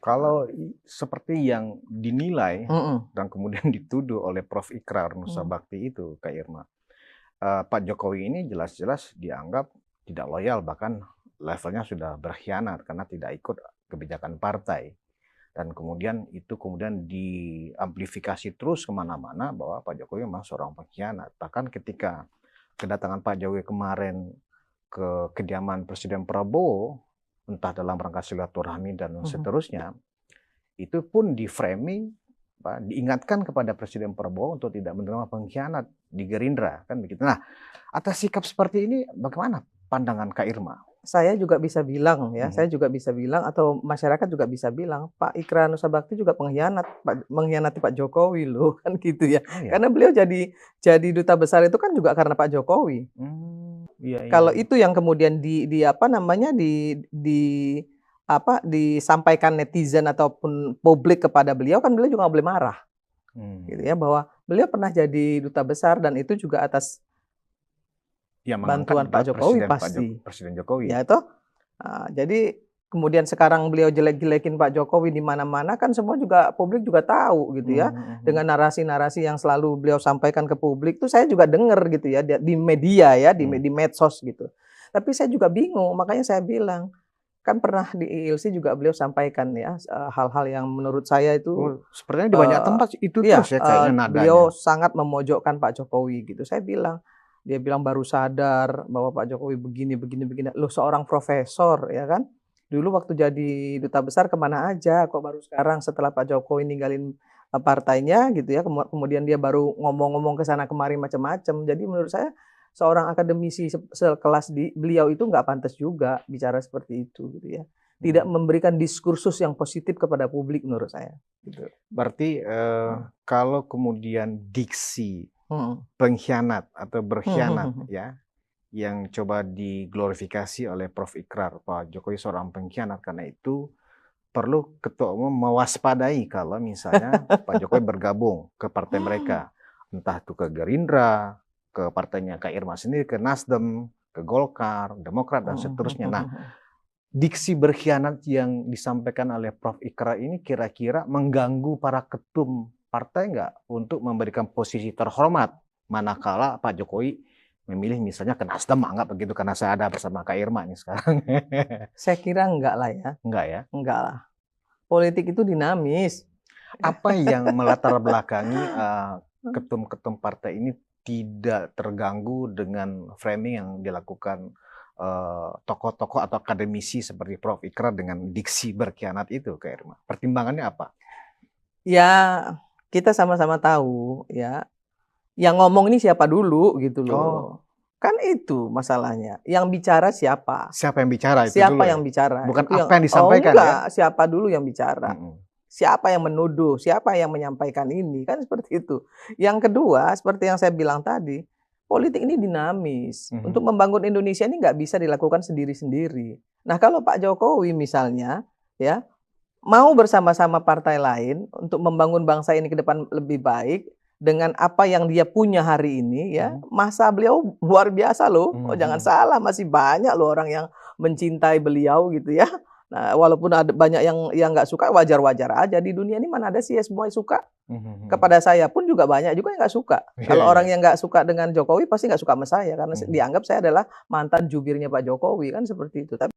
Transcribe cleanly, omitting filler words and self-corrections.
Kalau seperti yang dinilai Mhm. dan kemudian dituduh oleh Prof. Ikrar Nusa Mhm. Bakti itu, Kak Irma, Pak Jokowi ini jelas-jelas dianggap tidak loyal, bahkan levelnya sudah berkhianat karena tidak ikut kebijakan partai. Dan kemudian itu kemudian diamplifikasi terus kemana-mana bahwa Pak Jokowi memang seorang pengkhianat. Bahkan ketika kedatangan Pak Jokowi kemarin ke kediaman Presiden Prabowo, entah dalam rangka silaturahmi dan Mhm. seterusnya, itu pun di-framing, diingatkan kepada Presiden Prabowo untuk tidak menerima pengkhianat di Gerindra, kan begitu. Nah, atas sikap seperti ini bagaimana pandangan Kak Irma? Saya juga bisa bilang ya, Mhm. saya juga bisa bilang atau masyarakat juga bisa bilang, Pak Ikrar Nusa Bakti juga mengkhianati Pak Jokowi loh, kan gitu ya. Oh ya? Karena beliau jadi duta besar itu kan juga karena Pak Jokowi. Iya iya Kalau iya. itu yang kemudian di apa namanya, disampaikan netizen ataupun publik kepada beliau, kan beliau juga nggak boleh marah, gitu Mmm. ya, bahwa beliau pernah jadi duta besar dan itu juga atas Yang mengangkat bantuan Pak adalah Jokowi pasti, Presiden Jokowi. ya toh? Jadi kemudian sekarang beliau jelek-jelekin Pak Jokowi di mana-mana kan semua juga publik juga tahu gitu ya. Mhm mhm. Dengan narasi-narasi yang selalu beliau sampaikan ke publik tuh saya juga dengar gitu ya di media ya, Mmm. di medsos gitu. Tapi saya juga bingung, makanya saya bilang, kan pernah di ILC juga beliau sampaikan ya, hal-hal yang menurut saya itu, Oh, sepertinya di banyak tempat itu terus ya kayaknya beliau nadanya. sangat memojokkan Pak Jokowi gitu. Dia bilang baru sadar bahwa Pak Jokowi begini begini begini. Loh, seorang profesor ya kan, dulu waktu jadi duta besar kemana aja, kok baru sekarang setelah Pak Jokowi ninggalin, partainya gitu ya, kemudian dia baru ngomong-ngomong ke sana kemari macam-macam. Jadi menurut saya seorang akademisi sekelas beliau itu nggak pantas juga bicara seperti itu gitu ya. Tidak Mhm. memberikan diskursus yang positif kepada publik menurut saya, gitu. Berarti, Heeh. kalau kemudian diksi Mhm. pengkhianat atau Mhm mhm berkhianat mhm. ya, yang coba diglorifikasi oleh Prof. Ikrar, Pak Jokowi seorang pengkhianat, karena itu perlu Ketua Umum mewaspadai kalau misalnya Pak Jokowi bergabung ke partai mereka, entah itu ke Gerindra, ke partainya Kak Irma sendiri, ke Nasdem, ke Golkar, Demokrat, dan Mhm mhm seterusnya. Nah, mhm. diksi berkhianat yang disampaikan oleh Prof. Ikrar ini kira-kira mengganggu para ketum partai nggak untuk memberikan posisi terhormat, manakala Pak Jokowi memilih misalnya ke Nasdem, anggap begitu, karena saya ada bersama Kak Irma nih sekarang. Saya kira enggak lah ya, Enggak ya? enggak lah. Politik itu dinamis. Apa yang melatar belakangi, ketum-ketum partai ini tidak terganggu dengan framing yang dilakukan, tokoh-tokoh atau akademisi seperti Prof. Ikrar dengan diksi berkhianat itu, Kak Irma? Pertimbangannya apa? Ya, kita sama-sama tahu ya, yang ngomong ini siapa dulu gitu Oh, loh. Kan itu masalahnya, yang bicara siapa? siapa yang bicara itu dulu Siapa ya? yang bicara? Bukan Itu yang apa yang oh disampaikan ya? enggak, siapa dulu yang bicara? Mhm. Siapa yang menuduh? Siapa yang menyampaikan ini? Kan seperti itu. Yang kedua, seperti yang saya bilang tadi, politik ini dinamis. Untuk Mhm. membangun Indonesia ini nggak bisa dilakukan sendiri-sendiri. Nah, kalau Pak Jokowi misalnya, ya, mau bersama-sama partai lain untuk membangun bangsa ini ke depan lebih baik dengan apa yang dia punya hari ini ya, Mhm. masa beliau luar biasa loh. Oh, jangan Mhm. salah, masih banyak loh orang yang mencintai beliau gitu ya. Nah, walaupun ada banyak yang nggak suka, wajar-wajar aja. Di dunia ini mana ada sih ya semua yang suka. Mhm mhm. Kepada saya pun juga banyak juga yang nggak suka. Iya Kalau iya. orang yang nggak suka dengan Jokowi pasti nggak suka sama saya karena Mhm. dianggap saya adalah mantan jubirnya Pak Jokowi kan seperti itu. Tapi